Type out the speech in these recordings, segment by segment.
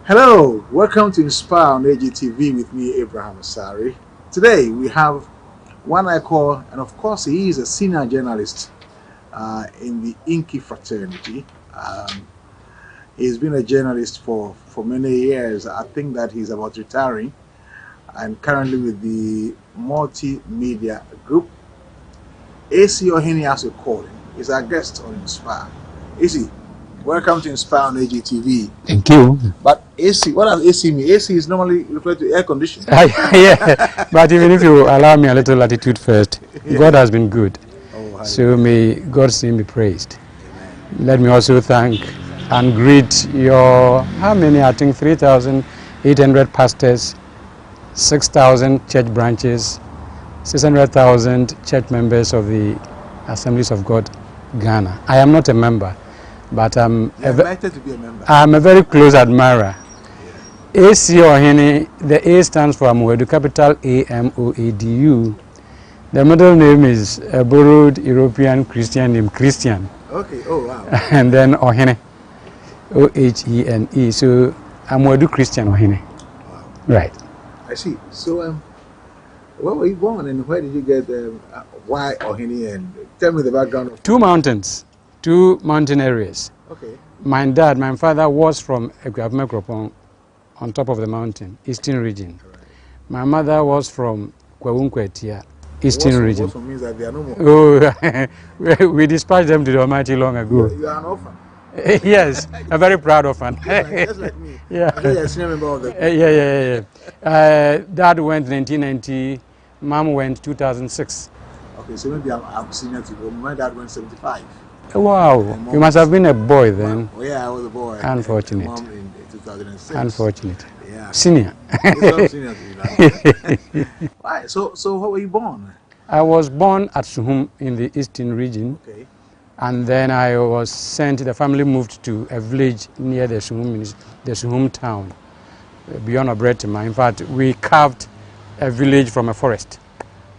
Hello, welcome to Inspire on AGTV with me, Abraham Asare. Today we have one I call, and of course he is a senior journalist in the Inky fraternity. He's been a journalist for many years. I think that he's about retiring and currently with the multimedia group. Asare Ohene, as we call him, is our guest on Inspire. Asare, welcome to Inspire on AGTV. Thank you. But AC, what does AC mean? AC is normally referred to air conditioning. Yeah, but even if you allow me a little latitude first, Yeah. God has been good. Oh, So may God's name be praised. Amen. Let me also thank and greet your, how many? I think 3,800 pastors, 6,000 church branches, 600,000 church members of the Assemblies of God, Ghana. I am not a member, but I'm invited to be a member. I'm a very close admirer. Asare Ohene, the A stands for Amoadu, capital Amoadu. The middle name is a borrowed European Christian name, Christian. Okay, oh wow. And then Ohene, Ohene. So Amoadu Christian Ohene. Wow. Right. I see. So, where were you born and where did you get why Ohene? And tell me the background of Two mountain areas. Okay. My father was from Ekwapmekropong, on top of the mountain, eastern region. Right. My mother was from Kwawunkwetia, eastern region. Also means that they are no more. Oh, we dispatched them to the Almighty long ago. You are an orphan. Yes, a very proud orphan. Just like me. Yeah. I think I senior member of the. Yeah. Dad went 1990, Mom went 2006. Okay, so maybe I'm senior to you. My dad went 75. Wow, you must have been a boy then. Oh yeah, I was a boy. Unfortunate. Mom in 2006. Unfortunate. Yeah. Senior. Senior to you. Right. So where were you born? I was born at Suhum in the eastern region. Okay. And then I was sent, the family moved to a village near the Suhum town, beyond Obretima. In fact, we carved a village from a forest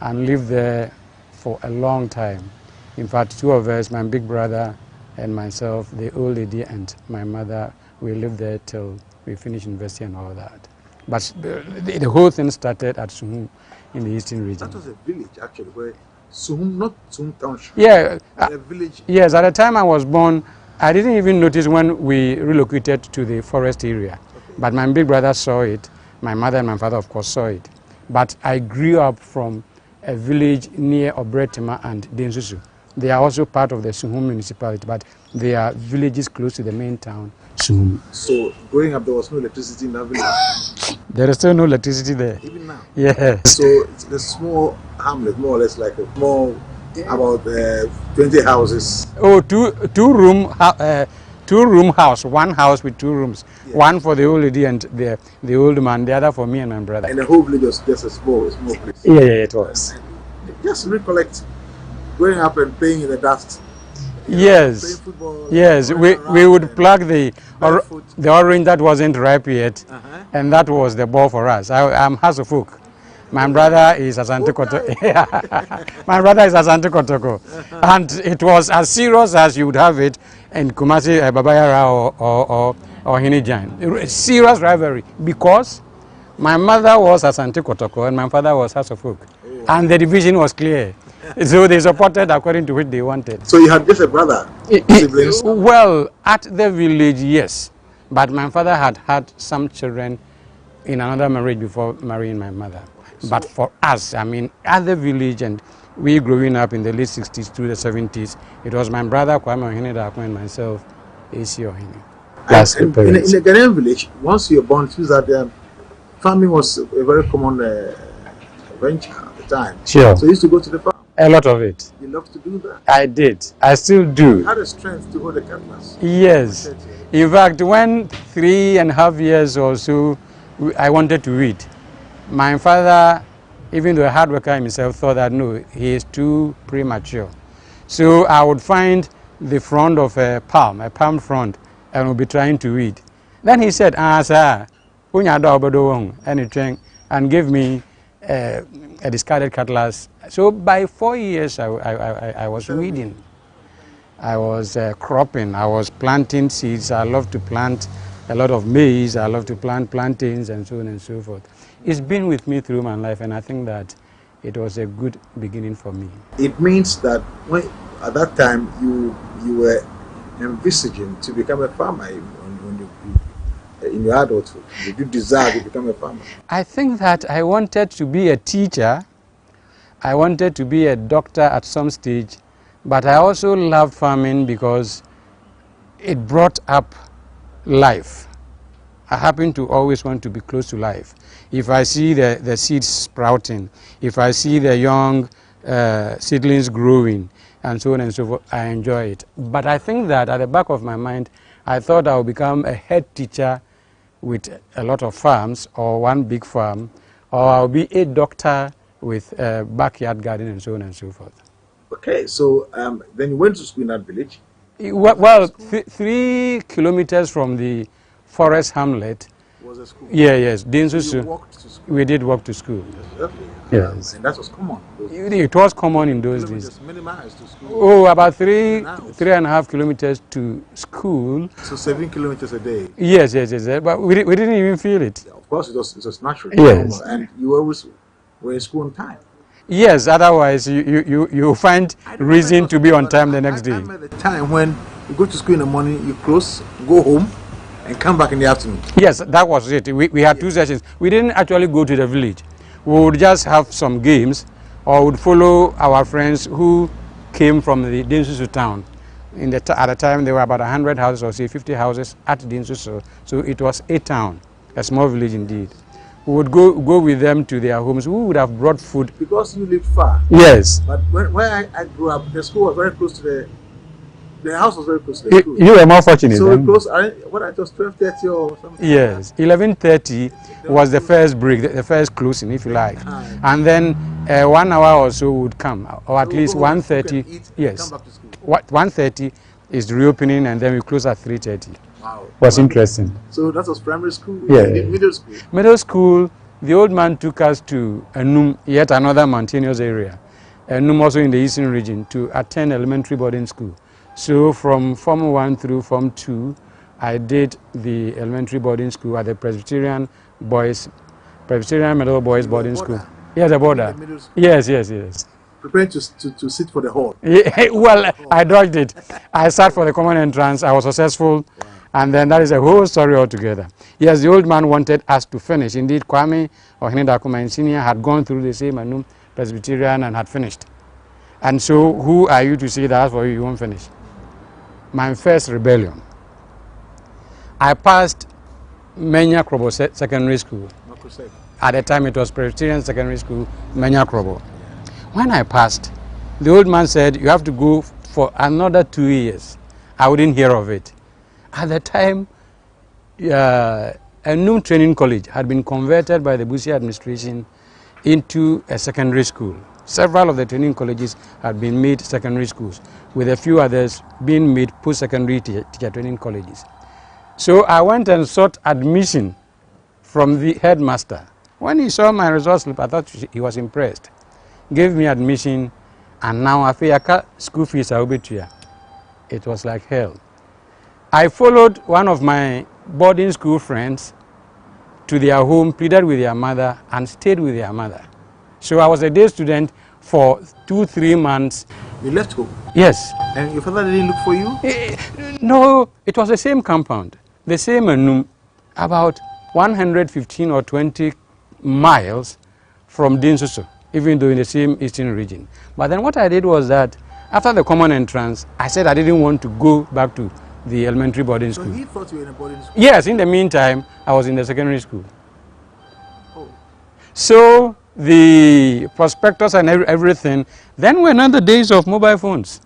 and lived there for a long time. In fact, two of us, my big brother and myself, the old lady and my mother, we lived there till we finished university and all that. But the whole thing started at Suhum in the eastern region. That was a village actually, where Suhum, not Suhum Township. Yeah. A village. Yes, at the time I was born, I didn't even notice when we relocated to the forest area. Okay. But my big brother saw it. My mother and my father, of course, saw it. But I grew up from a village near Obretima and Densusu. They are also part of the Suhum municipality, but they are villages close to the main town, Suhum. So growing up, there was no electricity in that village. There is still no electricity there. Even now. Yes. So it's a small hamlet, more or less like a small, about 20 houses. Oh, two room house, one house with two rooms. Yeah. One for the old lady and the old man, the other for me and my brother. And the whole village was just a small place. Yeah, it was. Just recollect growing up and playing in the dust. Yes. Playing football. Yes, we would plug the orange that wasn't ripe yet, and that was the ball for us. I'm Hasofuk. My brother is Asante Kotoko. My brother is Asante Kotoko. And it was as serious as you would have it in Kumasi, Babayara or Hinijan. Serious rivalry because my mother was Asante Kotoko and my father was Hasofuk. And the division was clear. So they supported according to which they wanted. So you had just a brother? Siblings? Well, at the village, yes. But my father had some children in another marriage before marrying my mother. So, but for us, I mean, at the village and we growing up in the late 60s to the 70s, it was my brother, Kwame Ohene, and myself, Asare Ohene. That's in the Ghanaian village, once you're born, it feels that farming was a very common venture at the time. Sure. So you used to go to the farm. A lot of it. You loved to do that? I did. I still do. You had the strength to hold the cutlass. Yes. In fact, when 3.5 years or so, I wanted to read. My father, even though a hard worker himself, thought that no, he is too premature. So I would find the front of a palm front, and would be trying to read. Then he said, sir, and gave me a discarded cutlass. So by 4 years, I was weeding. I was cropping. I was planting seeds. I love to plant. a lot of maize. I love to plant plantains and so on and so forth. It's been with me through my life, and I think that it was a good beginning for me. It means that at that time you were envisaging to become a farmer in your adulthood. Did you desire to become a farmer? I think that I wanted to be a teacher. I wanted to be a doctor at some stage, but I also loved farming because it brought up life. I happen to always want to be close to life. If I see the seeds sprouting, if I see the young seedlings growing, and so on and so forth, I enjoy it. But I think that at the back of my mind, I thought I would become a head teacher with a lot of farms, or one big farm, or I'll be a doctor with a backyard garden and so on and so forth. Okay, so then you went to school in that village? Well, 3 kilometers from the forest hamlet. Was a school? Yeah, yes. You walked to school? We did walk to school. Exactly. Yes. And that was common? It was common in those days. Just many miles to school? Oh, about 3.5 kilometers to school. So 7 kilometers a day? Yes. But we didn't even feel it. Yeah, of course, it was natural. Yes. And you always were in school on time? Yes, otherwise you find reason to be on time the next day. I remember the time when you go to school in the morning, you close, go home, and come back in the afternoon. Yes, that was it. We had 2 sessions. We didn't actually go to the village. We would just have some games, or would follow our friends who came from the Dinsusu town. At the time, there were about 100 houses, or say 50 houses at Dinsusu. So it was a town, a small village indeed. We would go with them to their homes. We would have brought food. Because you lived far? Yes. But where I grew up, the school was very close to the house was very close to the school. You were more fortunate. So it close, what I was 12:30 or something? Yes, 11:30 was the first break, the first closing, if you like. And then 1 hour or so would come, or at least 1:30. Yes. 1:30 is the reopening, and then we close at 3:30. Wow. Was interesting. So that was primary school? Yeah. Middle school? Middle school, the old man took us to Enum, yet another mountainous area. Enum also in the eastern region, to attend elementary boarding school. So from Form 1 through Form 2, I did the elementary boarding school at the Presbyterian Middle Boys Boarding School. Yes, the border. Yes. Preparing to sit for the hall? Yeah, well, I dodged it. I sat for the common entrance. I was successful. Wow. And then that is a whole story altogether. Yes, the old man wanted us to finish. Indeed, Kwame Ohene Dakuma Senior had gone through the same Enum Presbyterian and had finished. And so, who are you to say that for you won't finish? My first rebellion. I passed Menya Krobo Secondary School. At the time, it was Presbyterian Secondary School, Menya Krobo. When I passed, the old man said, you have to go for another 2 years. I wouldn't hear of it. At the time, a new training college had been converted by the Busia administration into a secondary school. Several of the training colleges had been made secondary schools, with a few others being made post-secondary teacher training colleges. So I went and sought admission from the headmaster. When he saw my results slip, I thought he was impressed. Gave me admission, and now I pay school fees. It was like hell. I followed one of my boarding school friends to their home, pleaded with their mother, and stayed with their mother. So I was a day student for 2-3 months. You left home? Yes. And your father didn't look for you? No, it was the same compound, the same Enum, about 115 or 20 miles from Dinsusu, even though in the same eastern region. But then what I did was that after the common entrance, I said I didn't want to go back to the elementary boarding school. So he thought you were in a boarding school? Yes, in the meantime, I was in the secondary school. Oh. So the prospectus and everything, then were not the days of mobile phones.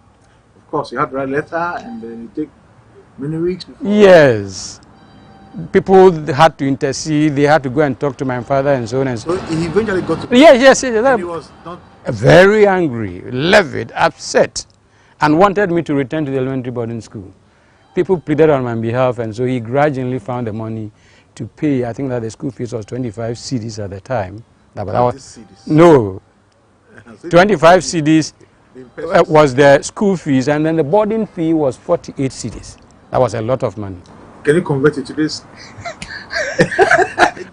Of course, you had to write a letter and then it take many weeks before. Yes. People had to intercede, they had to go and talk to my father and so on and so on. So he eventually got to... Yes. And he was not... Very angry, livid, upset, and wanted me to return to the elementary boarding school. People pleaded on my behalf, and so he grudgingly found the money to pay. I think that the school fees was 25 cedis at the time. That was, no, 25 cedis was the school fees, and then the boarding fee was 48 cedis. That was a lot of money. Can you convert it to this?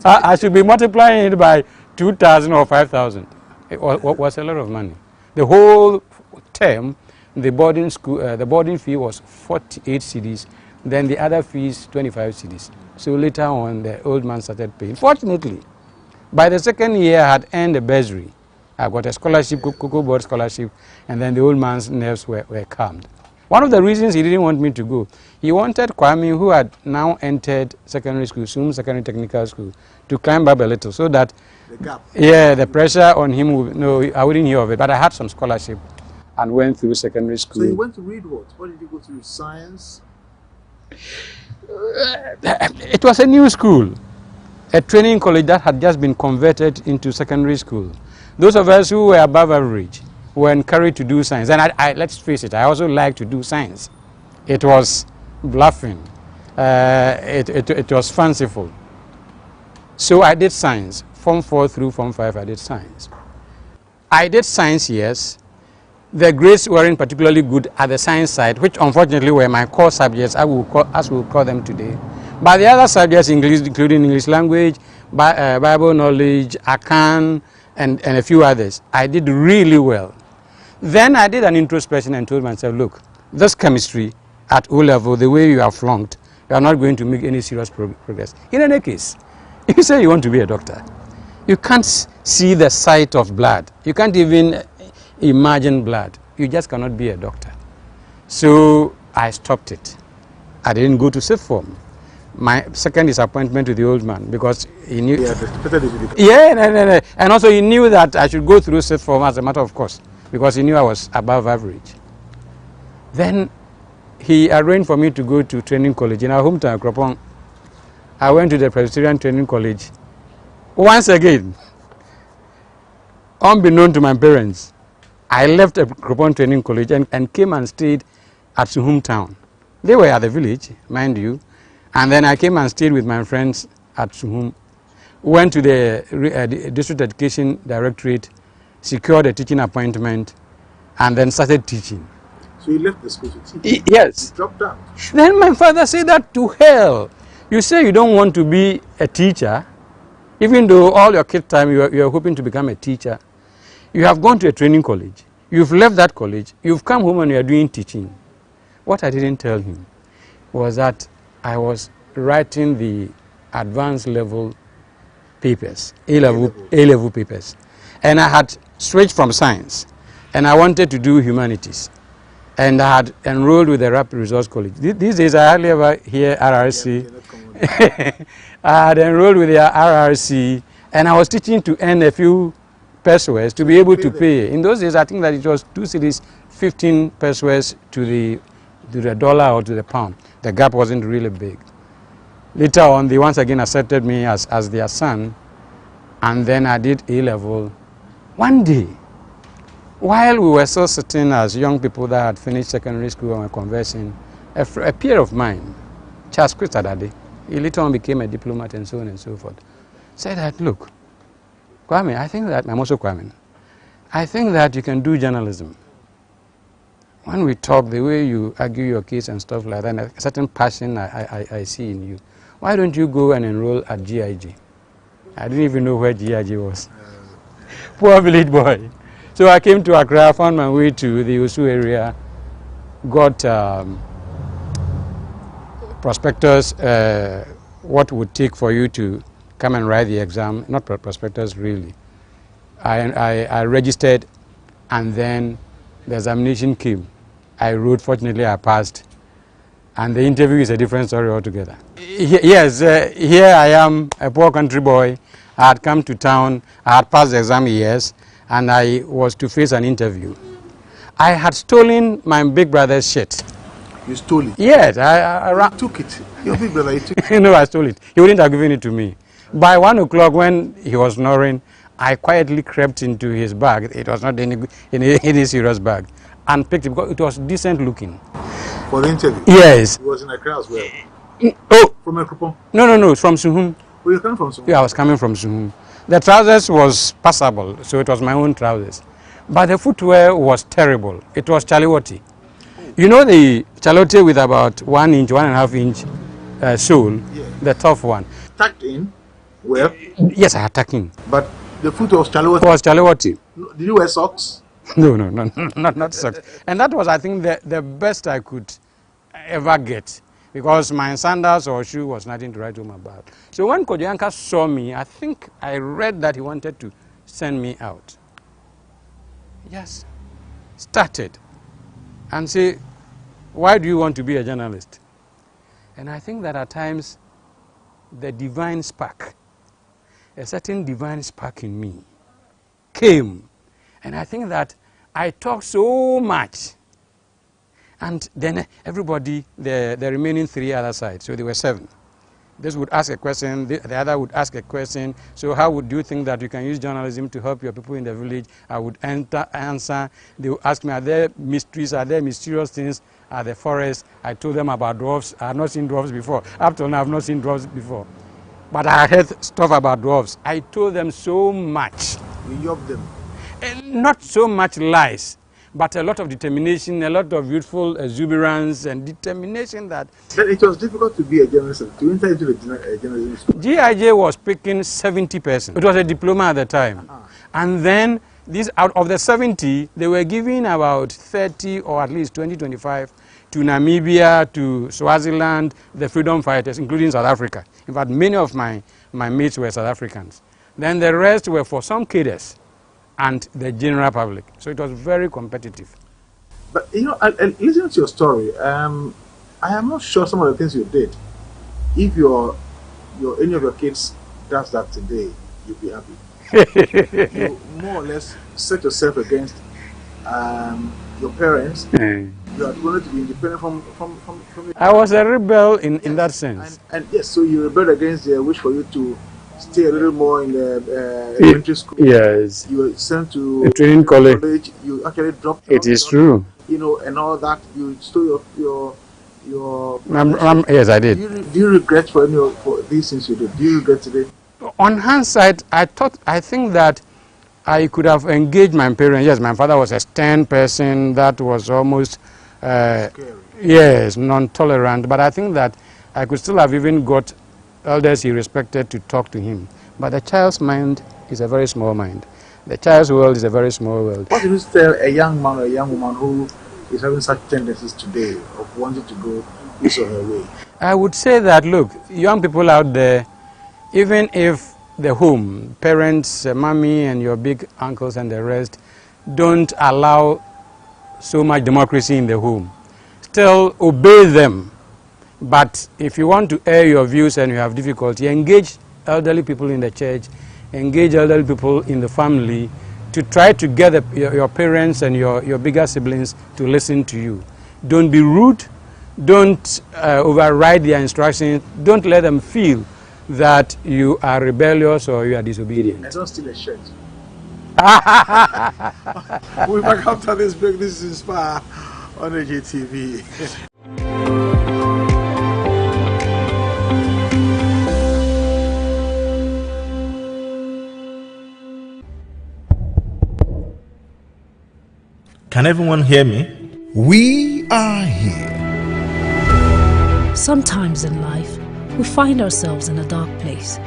I should be multiplying it by 2,000 or 5,000. It was a lot of money. The whole term, the boarding school, the boarding fee was 48 cedis. Then the other fees 25 cedis. So later on, the old man started paying. Fortunately, by the second year, I had earned a bursary. I got a scholarship, Cocoa Board scholarship, and then the old man's nerves were calmed. One of the reasons he didn't want me to go, he wanted Kwame, who had now entered secondary school, soon secondary technical school, to climb up a little so that The gap. yeah, the pressure on him, no, I wouldn't hear of it. But I had some scholarship and went through secondary school. So you went to read what? What did you go to? Science? It was a new school, a training college that had just been converted into secondary school. Those of us who were above average were encouraged to do science. And let's face it, I also like to do science. It was bluffing. It was fanciful. So I did science. Form 4 through Form 5, I did science. I did science, yes. The grades weren't particularly good at the science side, which unfortunately were my core subjects, as we'll call them today. But the other subjects, including English language, Bible knowledge, Akan, and a few others, I did really well. Then I did an introspection and told myself, look, this chemistry at O level, the way you are flunked, you are not going to make any serious progress. In any case, if you say you want to be a doctor, you can't see the sight of blood. You can't even imagine blood. You just cannot be a doctor. So I stopped it. I didn't go to sixth form. My second disappointment to the old man, because he knew. Yeah, no. And also he knew that I should go through sixth form as a matter of course, because he knew I was above average. Then he arranged for me to go to training college in our hometown, Kropong. I went to the Presbyterian Training College. Once again, unbeknown to my parents, I left a Kropong Training College and came and stayed at Suhum town. They were at the village, mind you. And then I came and stayed with my friends at Suhum. Went to the District Education Directorate, secured a teaching appointment, and then started teaching. So you left the school to teach? Yes. You dropped out? Then my father said that to hell. You say you don't want to be a teacher, even though all your kid time you are hoping to become a teacher. You have gone to a training college. You've left that college. You've come home and you are doing teaching. What I didn't tell him was that I was writing the advanced level papers, A-level papers. And I had switched from science. And I wanted to do humanities. And I had enrolled with the Rapid Resource College. These days I hardly ever hear RRC. I had enrolled with the RRC, and I was teaching to earn a few pesos to be able to pay. In those days, I think that it was 2 cedis, 15 pesos to the dollar or to the pound. The gap wasn't really big. Later on, they once again accepted me as their son, and then I did A-level. One day, while we were still sitting as young people that had finished secondary school and were conversing, a peer of mine, Charles Christadade, he later on became a diplomat and so on and so forth, said that, look, Kwame, I think that, I'm also Kwame, I think that you can do journalism. When we talk, the way you argue your case and stuff like that, and a certain passion I see in you, why don't you go and enroll at GIG? I didn't even know where GIG was. Poor village boy. So I came to Accra, found my way to the Osu area, got prospectus, what would take for you to come and write the exam, not prospectus really. I registered, and then the examination came. I wrote, fortunately I passed, and the interview is a different story altogether. Yes, here I am, a poor country boy. I had come to town, I had passed the exam, yes, and I was to face an interview. I had stolen my big brother's shirt. You stole it? Yes, I took it. Your big brother, you took it? No, I stole it. He wouldn't have given it to me. By 1 o'clock when he was snoring, I quietly crept into his bag. It was not any serious bag. And picked it because it was decent looking. For the interview? Yes. It was in Accra as well? Oh! From Ekropong? No, from Suhum. Oh, you coming from Suhum? Yeah, I was coming from Suhum. The trousers was passable, so it was my own trousers. But the footwear was terrible. It was chaliwati. You know the chalote with about 1 inch, 1.5 inch sole, the tough one. Tucked in? Well? Yes, I had tucked in. But the foot was chalawati? Was chalawati. Did you wear socks? No, not socks. And that was, I think, the best I could ever get, because my sandals or shoe was nothing to write home about. So when Kojoyanka saw me, I think I read that he wanted to send me out. Yes, started and say, why do you want to be a journalist? And I think that at times the divine spark, a certain divine spark in me came. And I think that I talked so much. And then everybody, the remaining 3 other sides, so there were 7. This would ask a question, the other would ask a question. So how would you think that you can use journalism to help your people in the village? I would answer. They would ask me, are there mysteries, are there mysterious things at the forest? I told them about dwarfs. I had not seen dwarfs before. Up till now, I have not seen dwarfs before. But I heard stuff about dwarfs. I told them so much. You yobbed them? Not so much lies, but a lot of determination, a lot of youthful exuberance and determination that... Then it was difficult to be a journalist, to enter into the journalism school. GIJ was picking 70%. It was a diploma at the time. And then, out of the 70, they were giving about 30 or at least 20, 25 to Namibia, to Swaziland, the freedom fighters, including South Africa. In fact, many of my mates were South Africans. Then the rest were for some cadres and the general public. So it was very competitive. But, you know, listening to your story, I am not sure some of the things you did. If any of your kids does that today, you'll be happy. You more or less set yourself against your parents. You are going to be independent from your I was a rebel in that sense. And yes, so you rebelled against their wish for you to stay a little more in the elementary school. Yes. You were sent to a training college. You actually dropped. It is true. You know, and all that. You stole your. Yes, I did. Do you regret for these things you did? Do you regret today? On hindsight, I think that I could have engaged my parents. Yes, my father was a stern person that was almost, yes, non-tolerant. But I think that I could still have even got elders he respected to talk to him. But the child's mind is a very small mind. The child's world is a very small world. What do you tell a young man or a young woman who is having such tendencies today of wanting to go this or her way? I would say that, look, young people out there, even if the home, parents, mommy and your big uncles and the rest, don't allow so much democracy in the home, still obey them. But if you want to air your views and you have difficulty, engage elderly people in the church, engage elderly people in the family to try to get your parents and your bigger siblings to listen to you. Don't be rude. Don't override their instructions. Don't let them feel that you are rebellious or you are disobedient. And don't steal a shirt. We'll be back after this break. This is Inspire on AJTV. Can everyone hear me? We are here. Sometimes in life, we find ourselves in a dark place.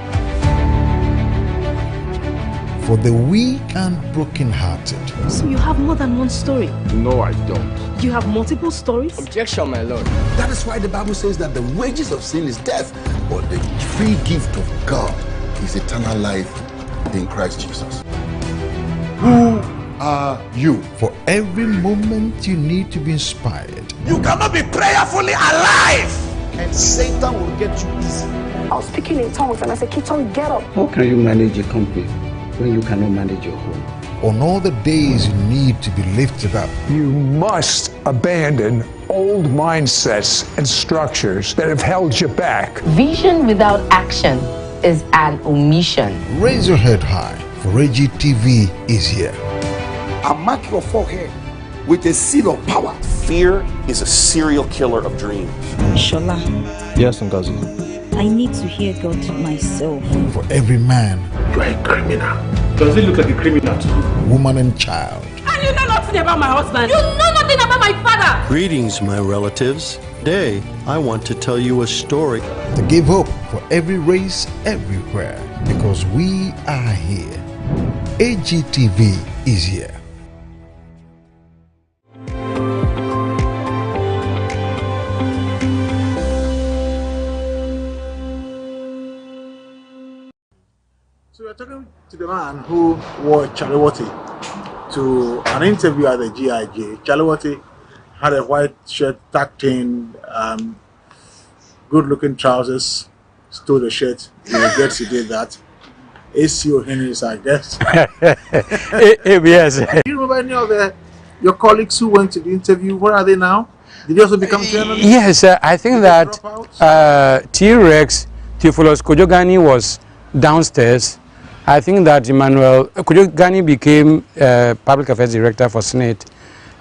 For the weak and broken-hearted. So you have more than one story? No, I don't. You have multiple stories? Objection, my lord. That is why the Bible says that the wages of sin is death, but the free gift of God is eternal life in Christ Jesus. Who are you? For every moment you need to be inspired. You cannot be prayerfully alive, and Satan will get you easy. I was speaking in tongues and I said, Kiton, get up. How can you manage a company when you cannot manage your home? On all the days you need to be lifted up. You must abandon old mindsets and structures that have held you back. Vision without action is an omission. Raise your head high, for AJTV is here. I mark your forehead with a seal of power. Fear is a serial killer of dreams. Shola. Yes, Ngozi. I need to hear God myself. For every man, you are a criminal. Does it look like a criminal to you? Woman and child. And you know nothing about my husband. You know nothing about my father. Greetings, my relatives. Today, I want to tell you a story to give hope for every race everywhere, because we are here. AGTV is here. So we're talking to the man who wore Chalawati to an interview at the GIJ. Chalawati had a white shirt tucked in, good-looking trousers, stole the shirt. He regrets he did that. AC Ohene is our guest. Yes. Do you remember any of your colleagues who went to the interview? Where are they now? Did they also become journalists? Yes, I think that T-Rex, Theophilus Kojogani was downstairs. I think that Emmanuel Kojogani became Public Affairs Director for Senate.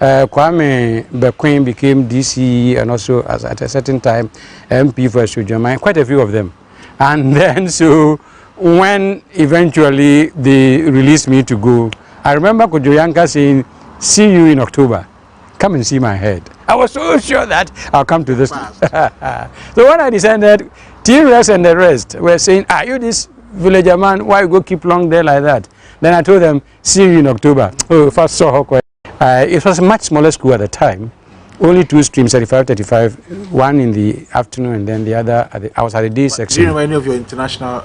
Kwame Bequin became DC and also at a certain time MP for Sujama, quite a few of them. And then so when eventually they released me to go, I remember Kojoyanka saying, "See you in October. Come and see my head." I was so sure that I'll come to this. So when I descended, T-Rex and the rest were saying, "Are you this villager man? Why you go keep long there like that?" Then I told them, "See you in October." Oh, first saw her. It was a much smaller school at the time. Only 2 streams, 35, 35, one in the afternoon and then the other, I was at the day section. Do you remember any of your international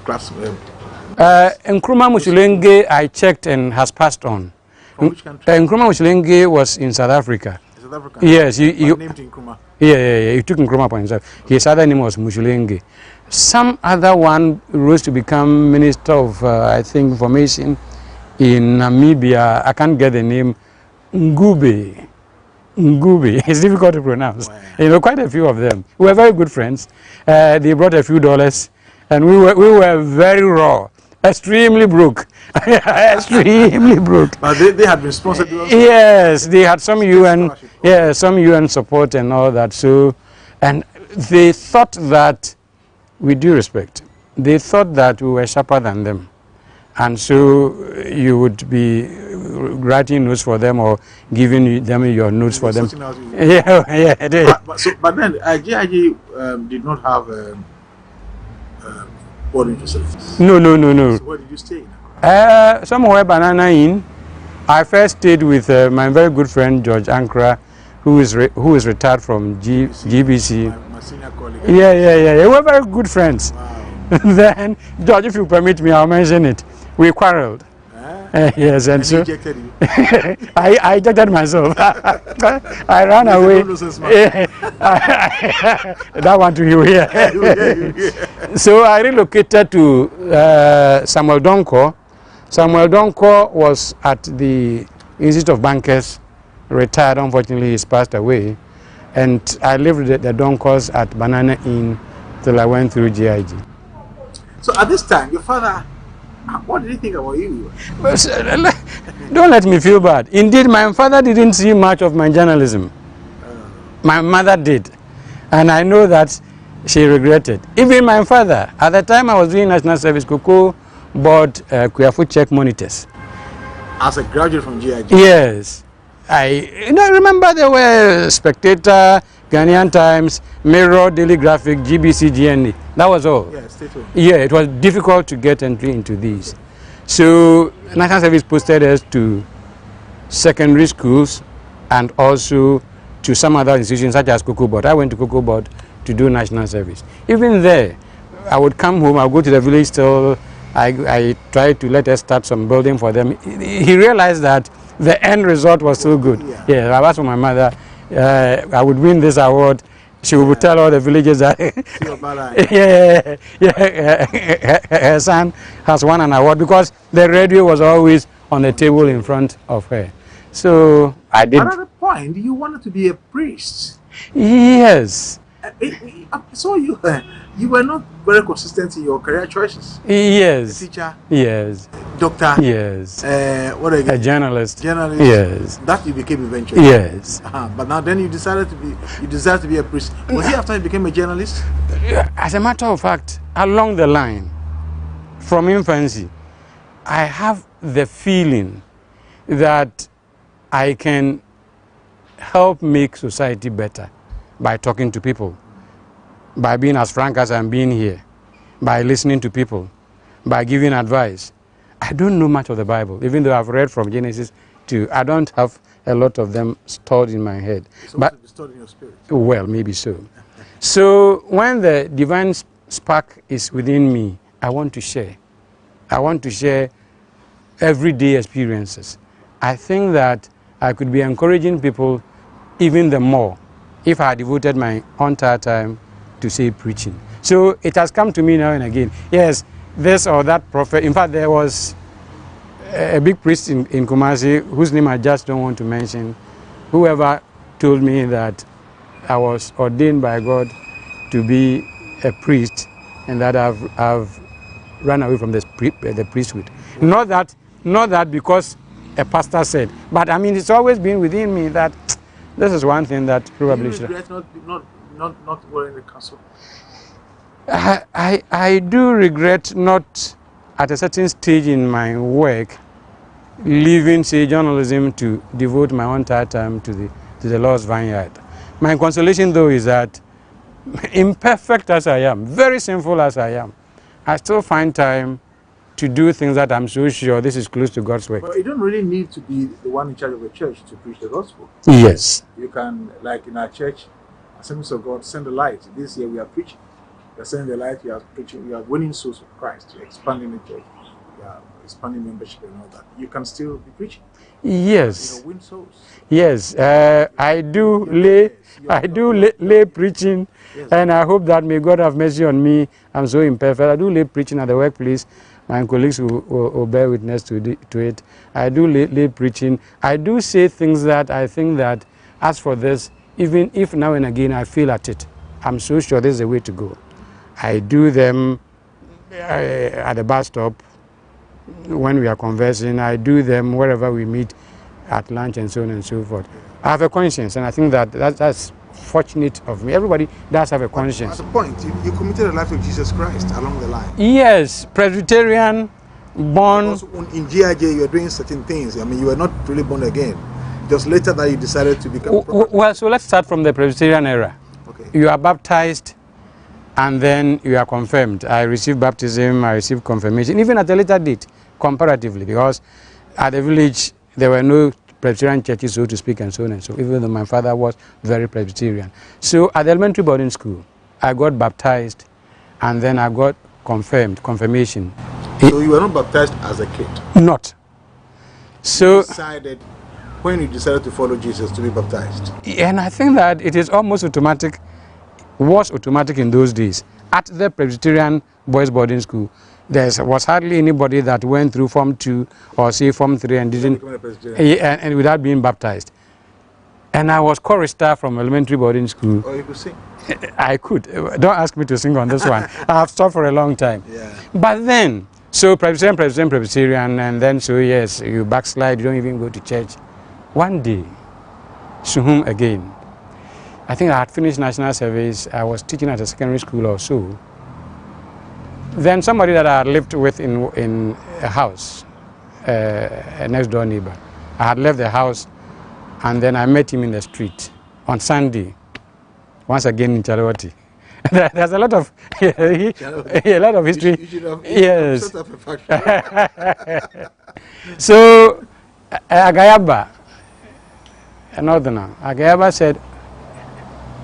class? Nkrumah Mushulenge, I checked and has passed on. From which country? Nkrumah Mushulenge was in South Africa. South Africa? Yes. Named Nkrumah. Yeah. He took Nkrumah upon himself. His other name was Mushulenge. Some other one rose to become Minister of, I think, Information in Namibia. I can't get the name. Ngube. It's difficult to pronounce. Wow. You know, quite a few of them. We were very good friends. They brought a few dollars, and we were very raw, extremely broke, extremely broke. But they had been sponsored. Yes, they had some UN support and all that. So, and they thought that, with due respect, they thought that we were sharper than them. And so you would be writing notes for them or giving them your notes for them. Yeah. But then GIG did not have boarding facilities. No. So where did you stay? Somewhere Banana Inn. I first stayed with my very good friend George Ankara, who is retired from GBC. My senior colleague. Yeah. We were very good friends. Wow. Then, George, if you permit me, I'll mention it. We quarreled. Yes, and so ejected you. I ejected myself. I ran away. That one to you here. So I relocated to Samuel Donko. Samuel Donko was at the Institute of Bankers, retired. Unfortunately, he's passed away. And I lived at the Donkos at Banana Inn till I went through GIG. So at this time, your father, what did he think about you? Don't let me feel bad. Indeed, my father didn't see much of my journalism. My mother did. And I know that she regretted. Even my father, at the time I was doing National Service, Koko bought Kuyafu check monitors. As a graduate from GIG? Yes. I remember there were Spectator, Ghanaian Times, Mirror, Daily Graphic, GBC, GNA. That was all. Yeah, it was difficult to get entry into these. So National Service posted us to secondary schools and also to some other institutions such as Cocoa Board. I went to Cocoa Board to do National Service. Even there, I would come home, I would go to the village still. I tried to let us start some building for them. He realized that the end result was so good. Yeah, I asked for my mother, I would win this award. She would tell all the villagers that her son has won an award because the radio was always on the table in front of her. So I did. At that point, you wanted to be a priest. Yes. So you were not very consistent in your career choices. Yes. A teacher. Yes. Doctor. Yes. What again? A journalist. Journalist. Yes. That you became eventually. Yes. But now then you decided to be a priest. Was it after you became a journalist? As a matter of fact, along the line, from infancy, I have the feeling that I can help make society better by talking to people, by being as frank as I'm being here, by listening to people, by giving advice. I don't know much of the Bible, even though I've read from Genesis to, I don't have a lot of them stored in my head. It's but stored in your spirit. Well, maybe so. So when the divine spark is within me, I want to share. I want to share everyday experiences. I think that I could be encouraging people even the more if I devoted my entire time to, say, preaching. So it has come to me now and again. Yes, this or that prophet. In fact, there was a big priest in Kumasi, whose name I just don't want to mention, whoever told me that I was ordained by God to be a priest and that I've run away from the priesthood. Not that because a pastor said, but I mean, it's always been within me that this is one thing that probably Do you regret not wearing the castle? I do regret not, at a certain stage in my work, leaving, say, journalism to devote my entire time to the Lord's vineyard. My consolation, though, is that imperfect as I am, very sinful as I am, I still find time to do things that I'm so sure this is close to God's work. But you don't really need to be the one in charge of a church to preach the gospel. Yes. You can, like in our church, Assemblies of God, send the light. This year we are preaching. We are sending the light, we are preaching, we are winning souls for Christ, we are expanding the church, we are expanding membership and all that. You can still be preaching. Yes. Win souls. Yes, I do lay preaching, yes. And I hope that may God have mercy on me. I'm so imperfect. I do lay preaching at the workplace. My colleagues will bear witness to it. I do lay preaching. I do say things that I think that, as for this, even if now and again I feel at it, I'm so sure this is the way to go. I do them at the bus stop when we are conversing. I do them wherever we meet at lunch and so on and so forth. I have a conscience, and I think that's fortunate of me. Everybody does have a conscience. At the point, you committed the life of Jesus Christ along the line. Yes, Presbyterian, born. Because in GIJ, you're doing certain things. I mean, you were not really born again. Just later that you decided to become. Well, so let's start from the Presbyterian era. Okay. You are baptized, and then you are confirmed. I received baptism, I received confirmation, even at a later date, comparatively, because at the village there were no Presbyterian churches, so to speak, and so on and so, even though my father was very Presbyterian. So at the elementary boarding school, I got baptized, and then I got confirmation. So you were not baptized as a kid? Not. So when you decided to follow Jesus, to be baptized? And I think that it is almost automatic, was automatic in those days. At the Presbyterian boys boarding school, there was hardly anybody that went through Form 2 or say Form 3 and didn't, and without being baptized. And I was chorister from elementary boarding school. Oh, you could sing? I could. Don't ask me to sing on this one. I have stopped for a long time. Yeah. But then, so Presbyterian, and then so yes, you backslide, you don't even go to church. One day, Suhum again. I think I had finished national service. I was teaching at a secondary school or so. Then somebody that I had lived with in a house, a next door neighbor, I had left the house, and then I met him in the street on Sunday, once again in Charlotte. There's a lot of a lot of history. Yes. So Agayaba, a northerner, Agayaba said,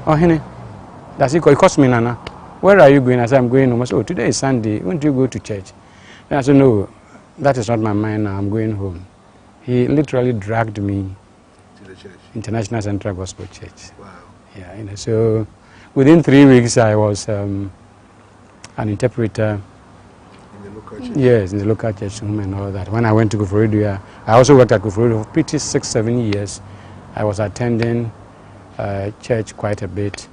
"Ohene, does it cost me, Nana? Where are you going?" I said, "I'm going home." I said, "Oh, today is Sunday. Won't you go to church?" And I said, "No, that is not my mind now. I'm going home." He literally dragged me to the church. International Central Gospel Church. Wow. Yeah, so within 3 weeks I was an interpreter. In the local church? Yes, in the local church room and all that. When I went to Kufuridu, I also worked at Kufuridu for pretty 6-7 years. I was attending church quite a bit.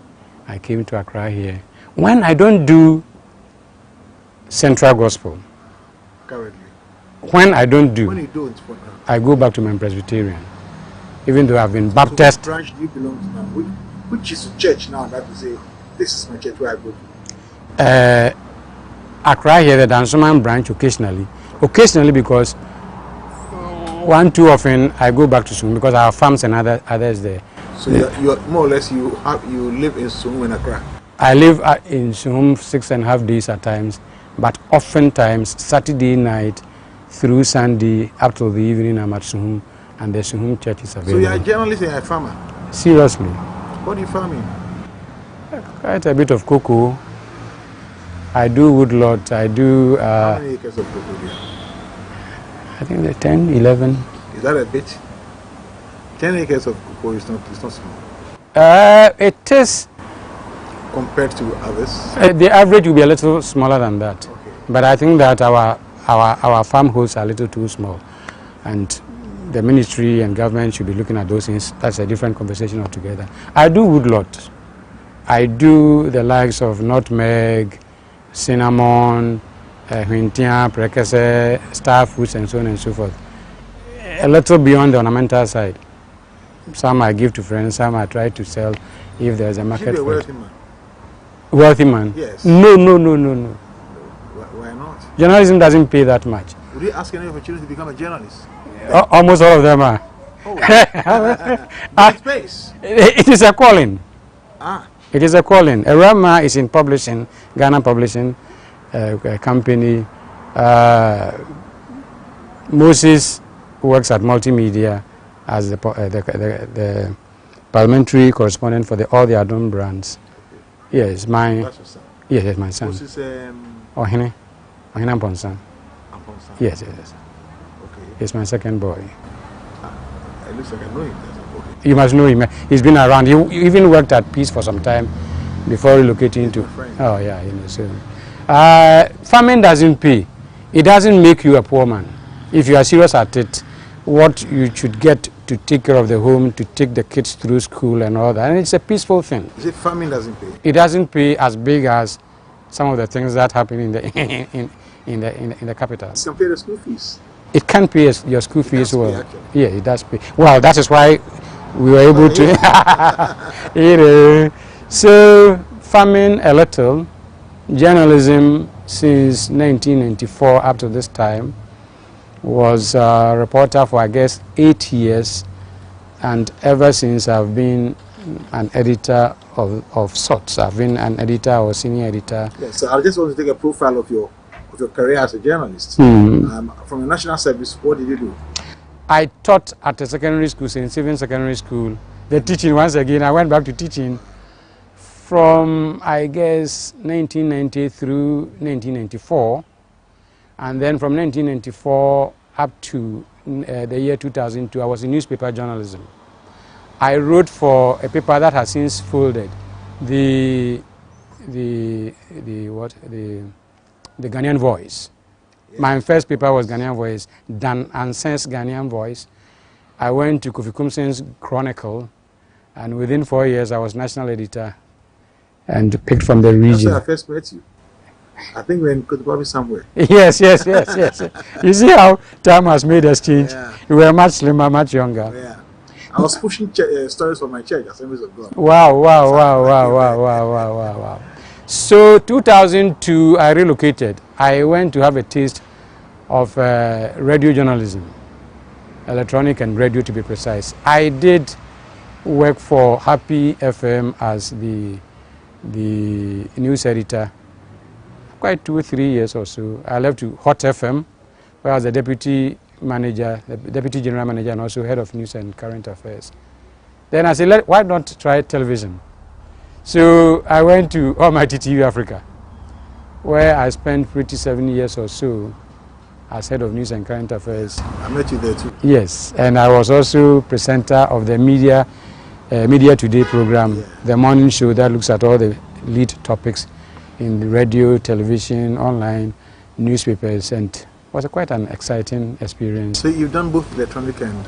I came to Accra here. When I don't do Central Gospel, currently, when I don't do, when you don't, I go back to my Presbyterian, even though I've been baptized. So which branch do you belong to now? Which is the church now that you say, this is my church where I go to? Accra here, the Dansoman branch occasionally because too often I go back to Sum because I have farms and others there. So you're more or less you live in Sum in Accra. I live in Sum 6.5 days at times, but oftentimes Saturday night through Sunday up till the evening I'm at Sum, and the Sum church is available. So you're a journalist and a farmer? Seriously. What are you farming? Quite a bit of cocoa. I do woodlot. I do. How many acres of cocoa do you have? I think they're 10, 11. Is that a bit? 10 acres of cocoa is not small. It is. Compared to others? The average will be a little smaller than that. Okay. But I think that our farm hosts are a little too small. And the ministry and government should be looking at those things. That's a different conversation altogether. I do woodlot. I do the likes of nutmeg, cinnamon, huintia, prekese, star fruits, and so on and so forth. A little beyond the ornamental side. Some I give to friends, some I try to sell if there's a market. Should be a for wealthy it. man. Wealthy man? Yes. No. Why not? Journalism doesn't pay that much. Would you ask any opportunity to become a journalist? Almost all of them are. Oh, space. It is a calling. Ah. It is a calling. Erama is in publishing, Ghana Publishing Company. Moses works at Multimedia as the parliamentary correspondent for all the Adon brands. Yes, my. That's your son. Yes, my son. What's his Ohene Amponsan. Amponsan. Yes. Okay. He's my second boy. It looks like I know him. Okay. You must know him. He's been around. He even worked at Peace for some time before relocating to. Oh yeah, So, farming doesn't pay. It doesn't make you a poor man. If you are serious at it, what you should get to take care of the home, to take the kids through school and all that, and it's a peaceful thing. Is it farming doesn't pay? It doesn't pay as big as some of the things that happen in the in the capitals. You can pay the school fees. It can pay your school fees well. Pay, yeah, it does pay. Well, that is why we were able to. So farming a little, journalism since 1994 up to this time. Was a reporter for I guess 8 years, and ever since I've been an editor of sorts. I've been an editor or senior editor. Yes, so I just want to take a profile of your career as a journalist. From the national service, what did you do? I taught at a secondary school, St. Stephen's Secondary School. The teaching, once again, I went back to teaching from I guess 1990 through 1994. And then from 1994 up to the year 2002, I was in newspaper journalism. I wrote for a paper that has since folded, the Ghanaian Voice. Yeah. My first paper was Ghanaian Voice, Dan Anson's Ghanaian Voice. I went to Kofi Kumsen's Chronicle, and within 4 years I was national editor and picked from the region. That's where I first met you. I think we're in Kotopapi somewhere. Yes. You see how time has made us change. Yeah. We were much slimmer, much younger. Yeah. I was pushing stories for my church, Assemblies of God. Wow. So 2002, I relocated. I went to have a taste of radio journalism, electronic and radio to be precise. I did work for Happy FM as the news editor. Quite 2 or 3 years or so. I left to Hot FM, where I was the deputy manager, the deputy general manager, and also head of news and current affairs. Then I said, why not try television? So I went to Almighty TV Africa, where I spent 27 years or so as head of news and current affairs. I met you there too. Yes, and I was also presenter of the Media Today program, the morning show that looks at all the lead topics in the radio, television, online, newspapers, and was quite an exciting experience. So you've done both electronic and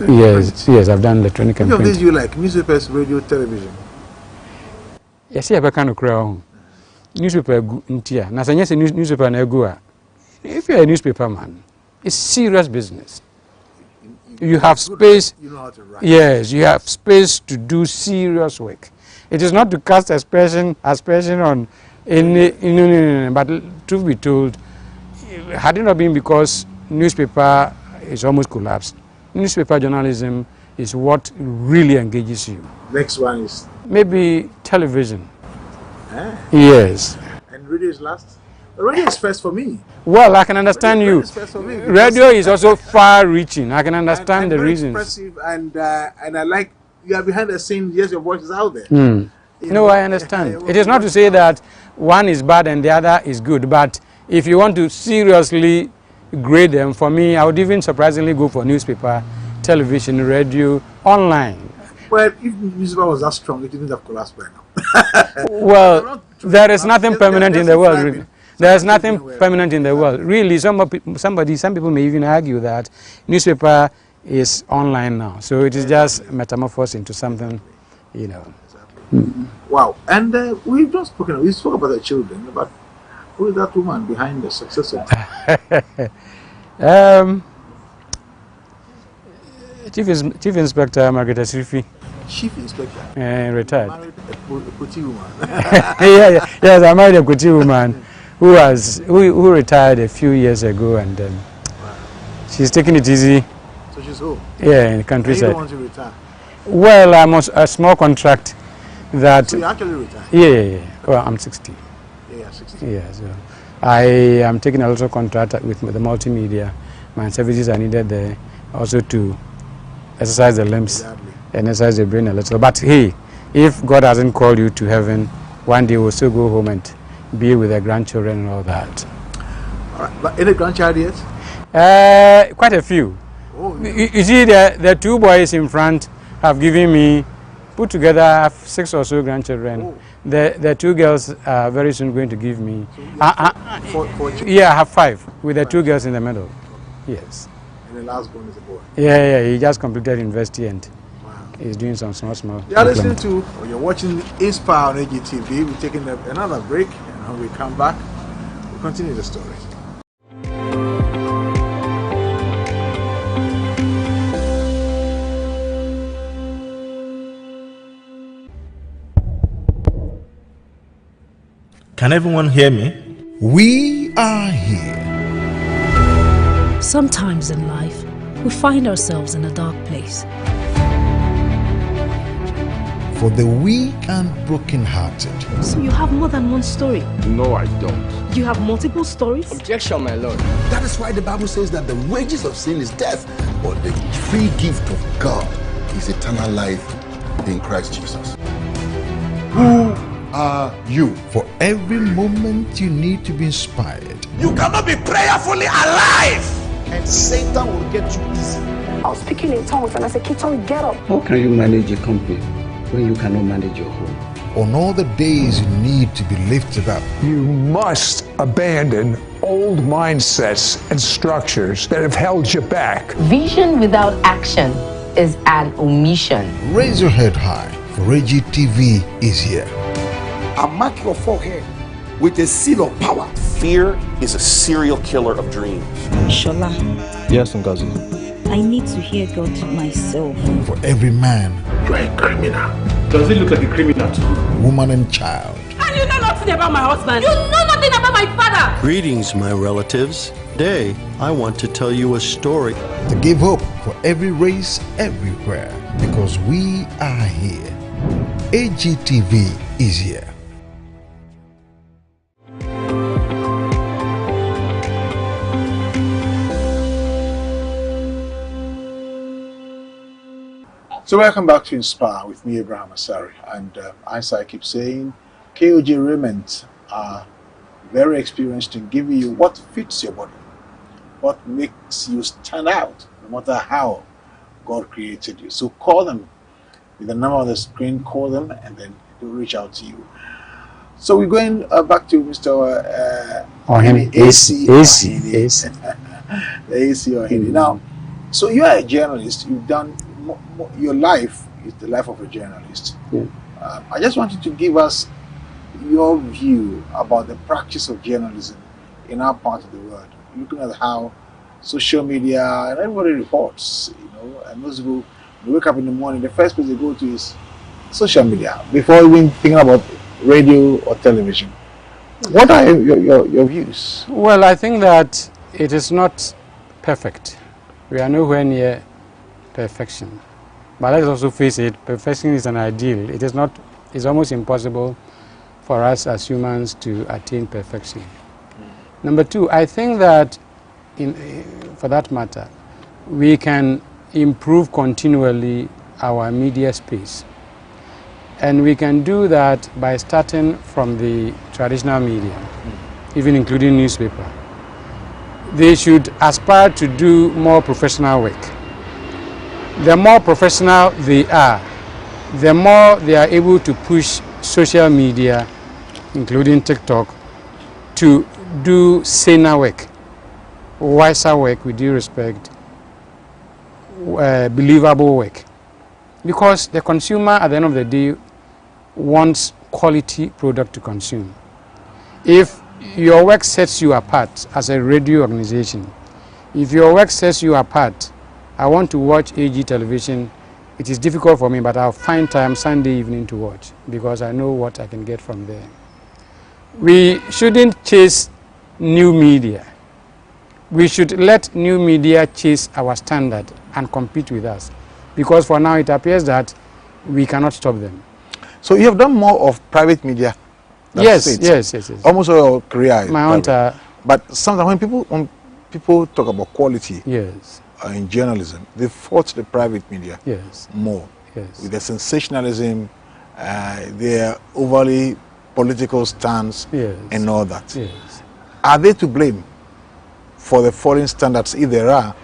yes, I've done electronic and print. Which of these you like? Newspapers, radio, television? Yes, I can create newspaper. Newspaper. If you're a newspaper man, it's serious business. You have space. You know how to write. Yes, you have space to do serious work. It is not to cast aspersion on. But truth be told, had it not been because newspaper is almost collapsed, newspaper journalism is what really engages you. Next one is? Maybe television. Ah. Yes. And radio is last? Radio is first for me. Well, I can understand you. Radio is also far-reaching. I can understand the reasons. Impressive, and I like you are behind the scene. Yes, your voice is out there. No, I understand. It is not to say that one is bad and the other is good, but if you want to seriously grade them, for me, I would even surprisingly go for newspaper, television, radio, online. Well, if newspaper was that strong, it wouldn't have collapsed by now. Well, there is nothing permanent in the world. Really. There is nothing permanent in the world. Really, some people may even argue that newspaper is online now. So it is just metamorphosed into something, you know. Wow. And we spoke about the children, but who is that woman behind the success of Chief Inspector Margaret Asare. Chief Inspector? Retired. Married a Kuti woman. Yes, I married a Kuti woman who retired a few years ago, and she's taking it easy. So she's home? Yeah, in the countryside. You don't want to retire? Well, I'm on a small contract that... So you actually retired? Yeah. Well, I'm 60. Yeah, 60. Yeah, so I am taking a little contract with the multimedia. My services are needed there also to exercise the limbs and exercise the brain a little. But hey, if God hasn't called you to heaven, one day we'll still go home and be with the grandchildren and all that. All right. But any grandchild yet? Quite a few. Oh, yeah. You see, the two boys in front have given me, put together, I have 6 or so grandchildren. Oh. The 2 girls are very soon going to give me. So yeah, I have 5 with the 2 girls in the middle. Yes. And the last one is a boy. Yeah, he just completed university and he's doing some small. You are listening to, or you're watching Inspire on AGTV. We're taking another break, and when we come back, we'll continue the story. Can everyone hear me? We are here. Sometimes in life, we find ourselves in a dark place. For the weak and broken-hearted. So you have more than one story? No, I don't. You have multiple stories? Objection, my lord. That is why the Bible says that the wages of sin is death, but the free gift of God is eternal life in Christ Jesus. Who are you? For every moment you need to be inspired. You cannot be prayerfully alive, and Satan will get you easy. I was speaking in tongues and I said, Kiton, get up. How can you manage a company when you cannot manage your home? On all the days you need to be lifted up. You must abandon old mindsets and structures that have held you back. Vision without action is an omission. Raise your head high, for AGTV is here. I mark your forehead with a seal of power. Fear is a serial killer of dreams. Shola, Yes, Ngazi. I need to hear God myself. For every man, You are a criminal. Does it look like a criminal too? woman and child. And you know nothing about my husband. You know nothing about my father. Greetings, my relatives. Today, I want to tell you a story. To give hope for every race everywhere. Because we are here. AGTV is here. So welcome back to Inspire with me, Abraham Asare. And as I keep saying, KOG Raymond are very experienced in giving you what fits your body, what makes you stand out, no matter how God created you. So call them with the number on the screen, call them, and then they'll reach out to you. So we're going back to Mr. Ohene. AC. The AC Ohene. Mm-hmm. Now, so you are a journalist. You've done your life is the life of a journalist. Yeah. I just wanted to give us your view about the practice of journalism in our part of the world. Looking at how social media and everybody reports, and most people, they wake up in the morning, the first place they go to is social media before even thinking about radio or television. What are your views? Well, I think that it is not perfect. We are nowhere near perfection. But let's also face it, perfection is an ideal. It is not, it's almost impossible for us as humans to attain perfection. Number two, I think that, for that matter, we can improve continually our media space. And we can do that by starting from the traditional media, even including newspaper. They should aspire to do more professional work. The more professional they are, the more they are able to push social media, including TikTok, to do saner work, wiser work, with due respect, believable work. Because the consumer, at the end of the day, wants quality product to consume. If your work sets you apart as a radio organization, if your work sets you apart, I want to watch AG television, it is difficult for me, but I'll find time Sunday evening to watch because I know what I can get from there. We shouldn't chase new media. We should let new media chase our standard and compete with us, because for now it appears that we cannot stop them. So you have done more of private media? Yes. Almost all your career. My own. But sometimes when people talk about quality, yes, in journalism, they fault the private media, yes, more, yes, with their sensationalism, their overly political stance, yes, and all that. Yes. Are they to blame for the falling standards, if there are,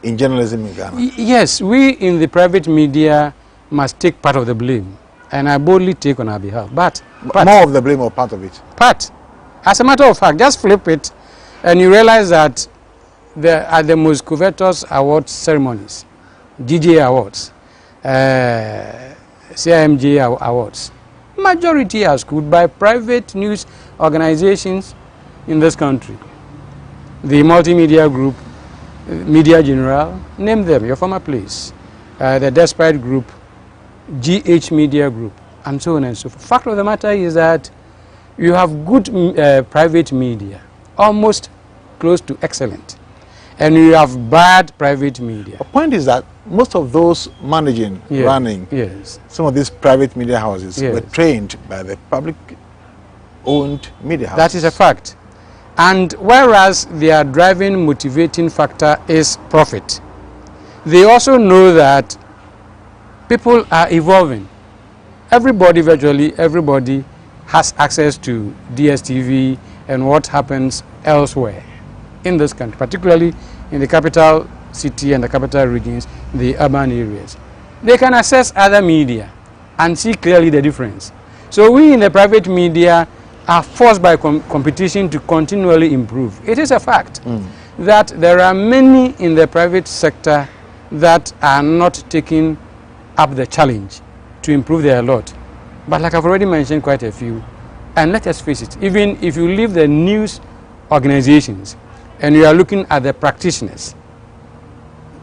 in journalism in Ghana? Yes, we in the private media must take part of the blame, and I boldly take on our behalf. But more of the blame or part of it? Part. As a matter of fact, just flip it, and you realize that at the most covetous award ceremonies, DJ Awards, CIMJ Awards, majority are screwed by private news organizations in this country. The Multimedia Group, Media General, name them, your former place, the Despite Group, GH Media Group, and so on and so forth. Fact of the matter is that you have good private media, almost close to excellent, and you have bad private media. The point is that most of those managing, yes, running, yes, some of these private media houses, yes, were trained by the public-owned media houses. That is a fact. And whereas their driving, motivating factor is profit, they also know that people are evolving. Everybody, virtually everybody, has access to DSTV and what happens elsewhere in this country, particularly in the capital city and the capital regions, the urban areas. They can access other media and see clearly the difference. So we in the private media are forced by competition to continually improve. It is a fact that there are many in the private sector that are not taking up the challenge to improve their lot. But like I've already mentioned quite a few, and let us face it, even if you leave the news organizations and you are looking at the practitioners,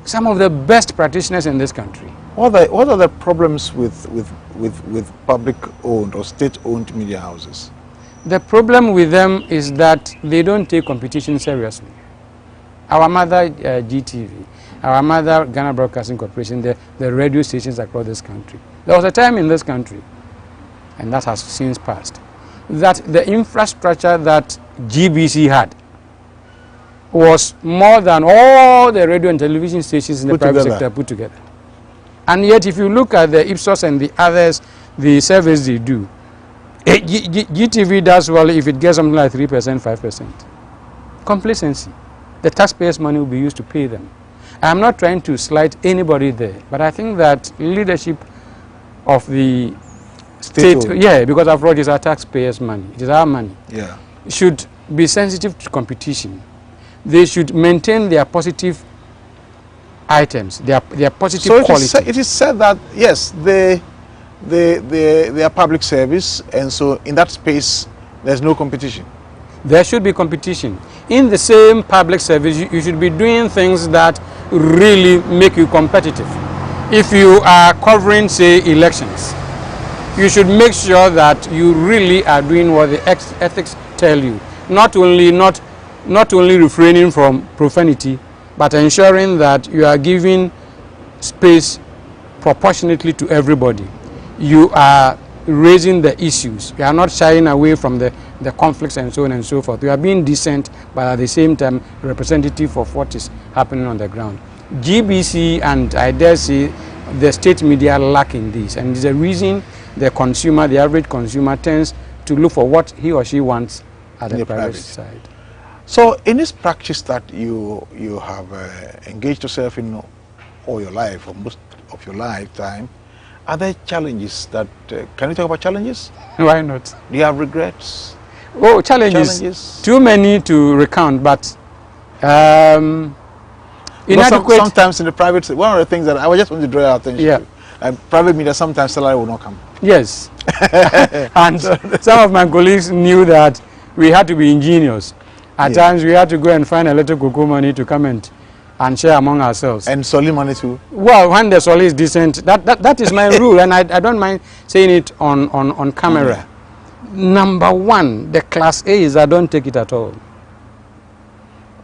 some of the best practitioners in this country. What are the problems with public-owned or state-owned media houses? The problem with them is that they don't take competition seriously. Our mother GTV, our mother Ghana Broadcasting Corporation, the radio stations across this country. There was a time in this country, and that has since passed, that the infrastructure that GBC had was more than all the radio and television stations in the private sector put together. And yet if you look at the Ipsos and the others, the service they do, GTV does well if it gets something like 3%, 5%. Complacency. The taxpayers' money will be used to pay them. I'm not trying to slight anybody there, but I think that leadership of the state, because after all it is our taxpayers' money, it is our money, should be sensitive to competition. They should maintain their positive items, their positive quality. So it is said that, yes, they are public service, and so in that space there's no competition. There should be competition. In the same public service, you should be doing things that really make you competitive. If you are covering, say, elections, you should make sure that you really are doing what the ethics tell you. Not only refraining from profanity, but ensuring that you are giving space proportionately to everybody. You are raising the issues. You are not shying away from the conflicts and so on and so forth. You are being decent, but at the same time representative of what is happening on the ground. GBC and I dare say the state media lack in this, and it's the reason the consumer, the average consumer, tends to look for what he or she wants at the private side. So in this practice that you have engaged yourself in all your life, or most of your lifetime, are there challenges that, can you talk about challenges? Why not? Do you have regrets? Oh, challenges. Too many to recount, but inadequate. Sometimes in the private, one of the things that I just want to draw your attention to, private media, sometimes salary will not come. Yes. And some of my colleagues knew that we had to be ingenious. At times we had to go and find a little cocoa money to come and share among ourselves. And solid money too? Well, when the solid is decent, that is my rule, and I don't mind saying it on camera. Number one, the class A is I don't take it at all.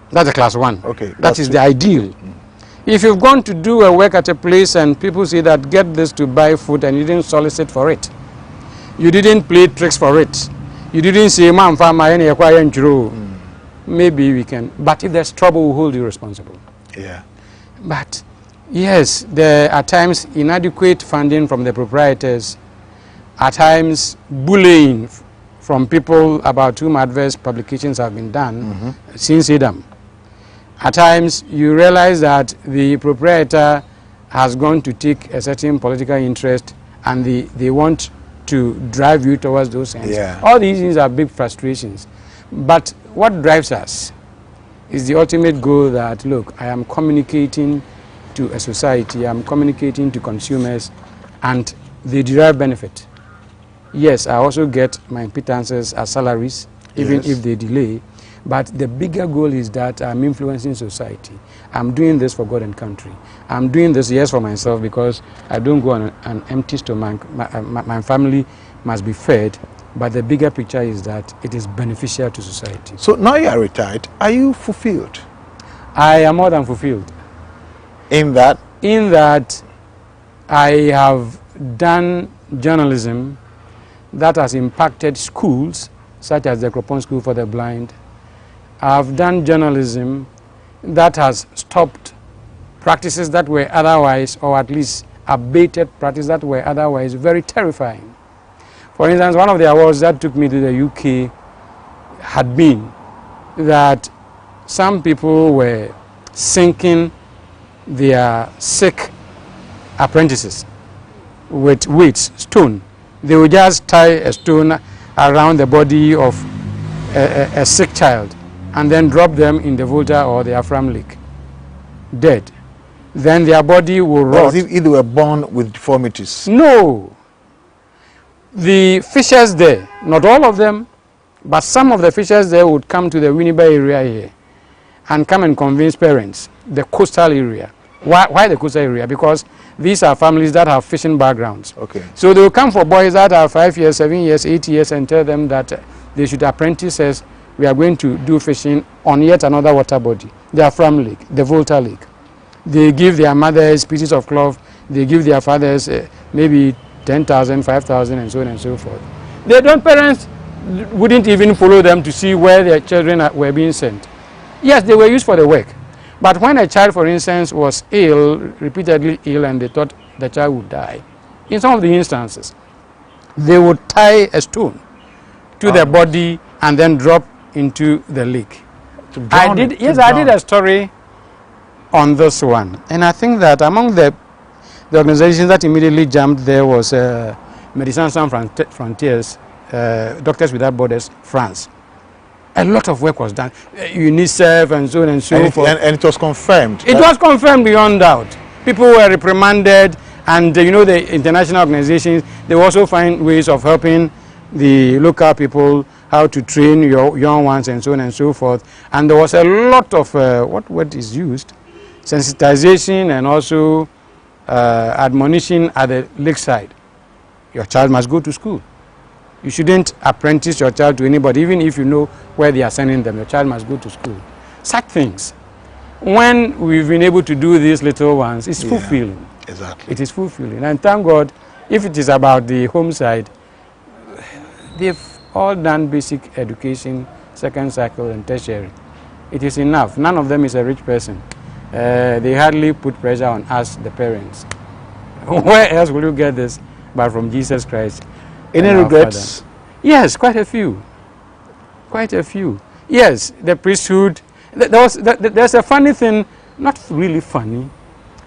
That's the class one. Okay. That is the ideal. If you've gone to do a work at a place and people say that get this to buy food and you didn't solicit for it, you didn't play tricks for it, you didn't say, maybe we can, but if there's trouble, we'll hold you responsible. Yeah. But yes, there are times inadequate funding from the proprietors, at times bullying from people about whom adverse publications have been done since Adam. At times you realize that the proprietor has gone to take a certain political interest and they want to drive you towards those ends. Yeah. All these things are big frustrations. But what drives us is the ultimate goal that, look, I am communicating to a society, I'm communicating to consumers, and they derive benefit. Yes, I also get my pittances as salaries, even if they delay, but the bigger goal is that I'm influencing society. I'm doing this for God and country. I'm doing this, yes, for myself, because I don't go on an empty stomach. My family must be fed. But the bigger picture is that it is beneficial to society. So now you are retired. Are you fulfilled? I am more than fulfilled. In that? In that I have done journalism that has impacted schools, such as the Cropon School for the Blind. I've done journalism that has stopped practices that were otherwise, or at least abated practices that were otherwise very terrifying. For instance, one of the awards that took me to the UK had been that some people were sinking their sick apprentices with weights, stone. They would just tie a stone around the body of a sick child and then drop them in the Volta or the Afram Lake, dead. Then their body will rot. As if they were born with deformities. No. The fishers there, not all of them, but some of the fishers there would come to the Winneba area here and come and convince parents, the coastal area. Why the coastal area? Because these are families that have fishing backgrounds. Okay. So they will come for boys that are 5 years, 7 years, 8 years and tell them that they should apprentice us. We are going to do fishing on yet another water body, the Afram Lake, the Volta Lake. They give their mothers pieces of cloth, they give their fathers maybe 10,000, 5,000 and so on and so forth. Their parents wouldn't even follow them to see where their children were being sent. Yes, they were used for the work. But when a child, for instance, was ill, repeatedly ill, and they thought the child would die, in some of the instances, they would tie a stone to the body and then drop into the lake. I did a story on this one. And I think that among the organizations that immediately jumped there was Médecins Sans Frontières, Doctors Without Borders, France. A lot of work was done. UNICEF and so on and so forth. And it was confirmed? It was confirmed beyond doubt. People were reprimanded, and you know, the international organizations, they also find ways of helping the local people how to train your young ones and so on and so forth. And there was a lot of, what word is used? Sensitization and also admonition at the lakeside. Your child must go to school. You shouldn't apprentice your child to anybody, even if you know where they are sending them. Your child must go to school. Such things. When we've been able to do these little ones, it's fulfilling. Exactly. It is fulfilling. And thank God, if it is about the home side, they've all done basic education, second cycle and tertiary. It is enough. None of them is a rich person. They hardly put pressure on us, the parents. Where else will you get this but from Jesus Christ? Any regrets? Yes, quite a few. Quite a few. Yes, the priesthood. There's a funny thing, not really funny.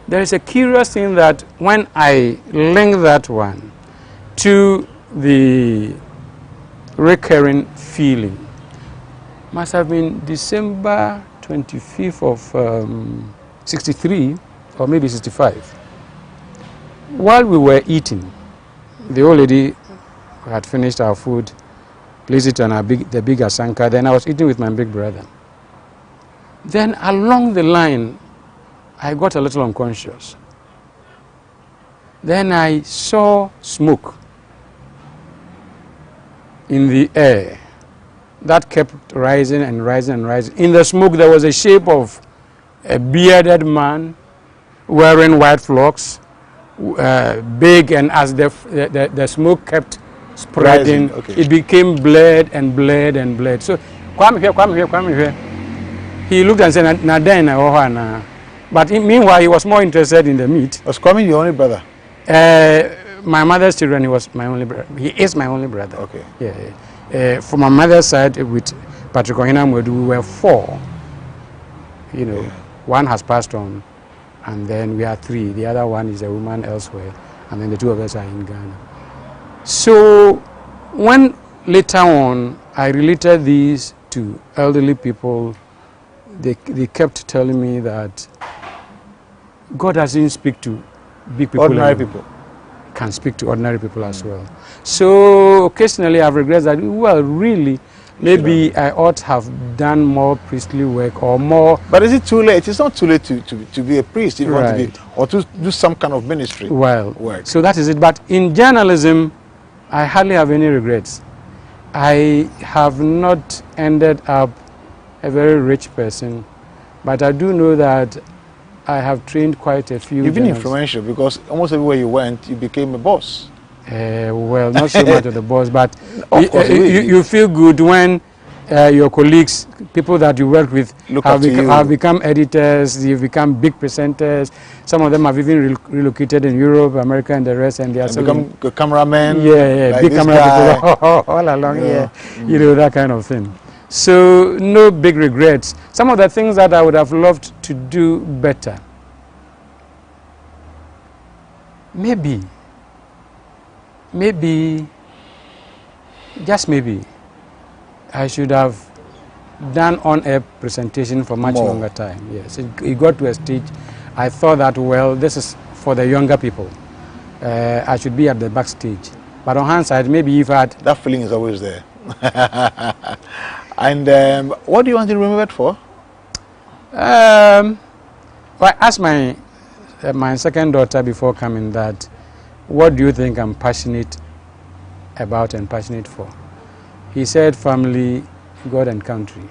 There is a curious thing that when I link that one to the recurring feeling, must have been December 25th of 63 or maybe 65. While we were eating, the old lady had finished our food, placed it on the big asanka. Then I was eating with my big brother. Then along the line, I got a little unconscious. Then I saw smoke in the air that kept rising and rising and rising. In the smoke, there was a shape of a bearded man wearing white frocks, big, and as the smoke kept spreading, it became blurred and blurred and blurred. So, come here, come here, come here. He looked and said, "Nadena." But meanwhile, he was more interested in the meat. Was Kwame your only brother? My mother's children, he was my only brother. He is my only brother. Okay. Yeah. From my mother's side, with Patrick Ohene Amoadu, we were 4. You know, one has passed on, and then we are 3. The other one is a woman elsewhere, and then the 2 of us are in Ghana. So, when later on I related these to elderly people, they kept telling me that God doesn't speak to big people. Ordinary people can speak to ordinary people as well. So occasionally I've regretted that, well, really, maybe I ought to have done more priestly work or more. But is it too late? It's not too late to be a priest if you want to be, or to do some kind of ministry. Well, work. So that is it. But in journalism, I hardly have any regrets. I have not ended up a very rich person, but I do know that I have trained quite a few. You've been influential because almost everywhere you went, you became a boss. Well, not so much of the boss, but you feel good when your colleagues, people that you work with, have become editors, you've become big presenters. Some of them have even relocated in Europe, America, and the rest, and they are become cameramen. Yeah, like big camera people all along here. You know, that kind of thing. So no big regrets. Some of the things that I would have loved to do better, maybe, just maybe, I should have done on-air presentation for much longer time. Yes, it got to a stage, I thought that, well, this is for the younger people. I should be at the backstage. But on hindsight, maybe if I had... That feeling is always there. And what do you want to be remembered for? Well, I asked my second daughter before coming that, what do you think I'm passionate about and passionate for? He said family, God and country.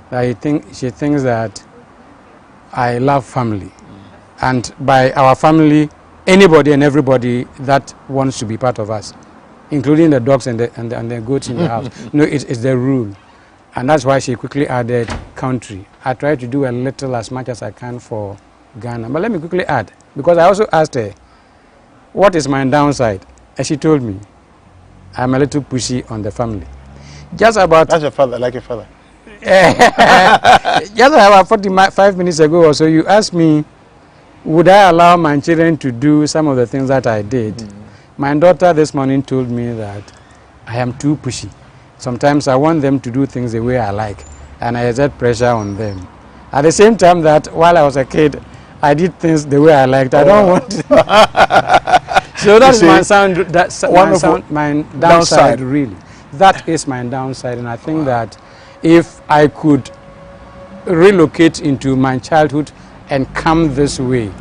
That she thinks that I love family. And by our family, anybody and everybody that wants to be part of us, including the dogs and the goats in the house. No, it's the rule. And that's why she quickly added country. I try to do a little as much as I can for Ghana. But let me quickly add, because I also asked her, what is my downside? And she told me, I'm a little pushy on the family. Just about... That's your father, like your father. Just about 45 minutes ago or so, you asked me, would I allow my children to do some of the things that I did? My daughter this morning told me that I am too pushy. Sometimes I want them to do things the way I like, and I exert pressure on them. At the same time that while I was a kid, I did things the way I liked. I don't want to. So that's my downside, really. That is my downside, and I think that if I could relocate into my childhood and come this way,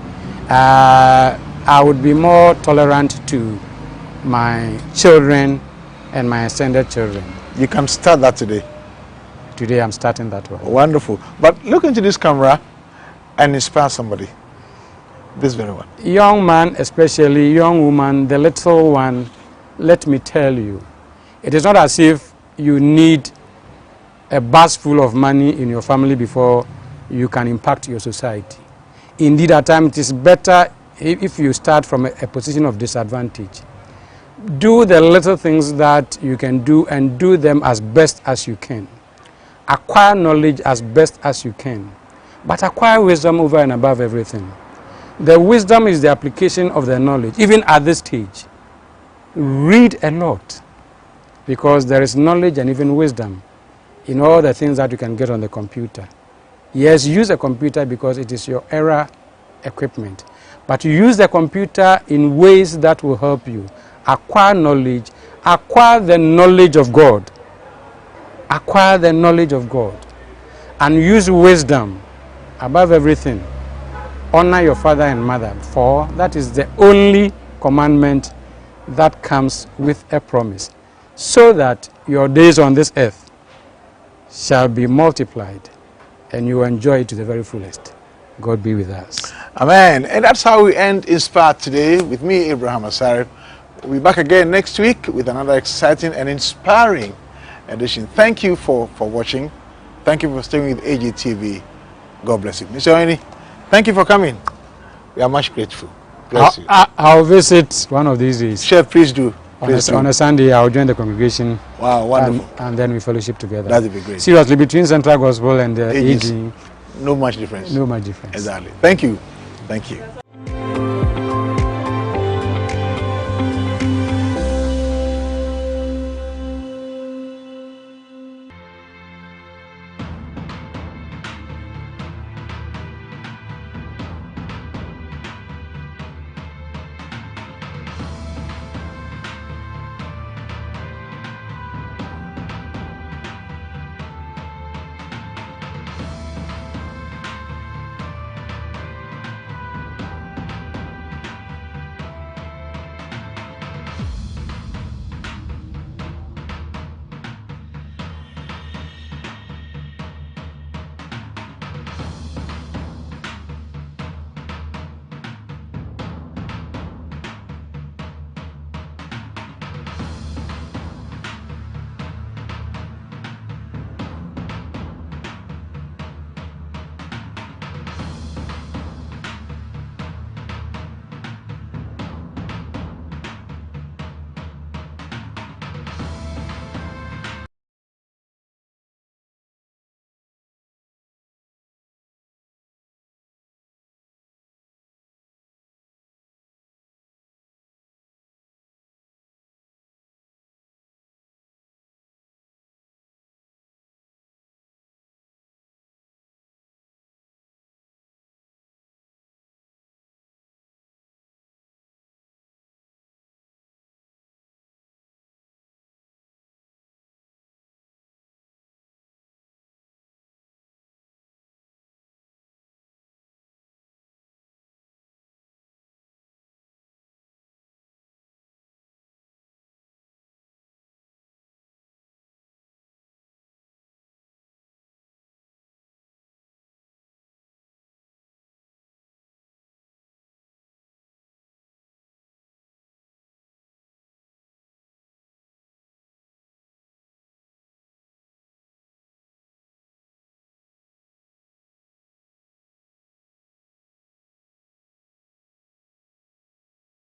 I would be more tolerant to my children and my extended children. You can start that today. Today I'm starting that one. Wonderful. But look into this camera and inspire somebody. This very one. Young man, especially young woman, the little one, let me tell you, it is not as if you need a bus full of money in your family before you can impact your society. Indeed, at times it is better if you start from a position of disadvantage. Do the little things that you can do and do them as best as you can. Acquire knowledge as best as you can, but acquire wisdom over and above everything. The wisdom is the application of the knowledge, even at this stage. Read a lot, because there is knowledge and even wisdom in all the things that you can get on the computer. Yes, use a computer because it is your era equipment, but you use the computer in ways that will help you. Acquire knowledge, acquire the knowledge of God. Acquire the knowledge of God, and use wisdom above everything. Honor your father and mother, for that is the only commandment that comes with a promise, so that your days on this earth shall be multiplied and you enjoy it to the very fullest. God be with us. Amen. And that's how we end Inspired today with me, Abraham Asare. We'll be back again next week with another exciting and inspiring edition. Thank you for watching. Thank you for staying with AGTV. God bless you. Mr. Ohene, thank you for coming. We are much grateful. Bless you. I'll visit one of these days. Sure, please do. Please on a Sunday, I'll join the congregation. Wow, wonderful. And then we fellowship together. That would be great. Seriously, between Central Gospel and AG, no much difference. No much difference. Exactly. Thank you. Thank you.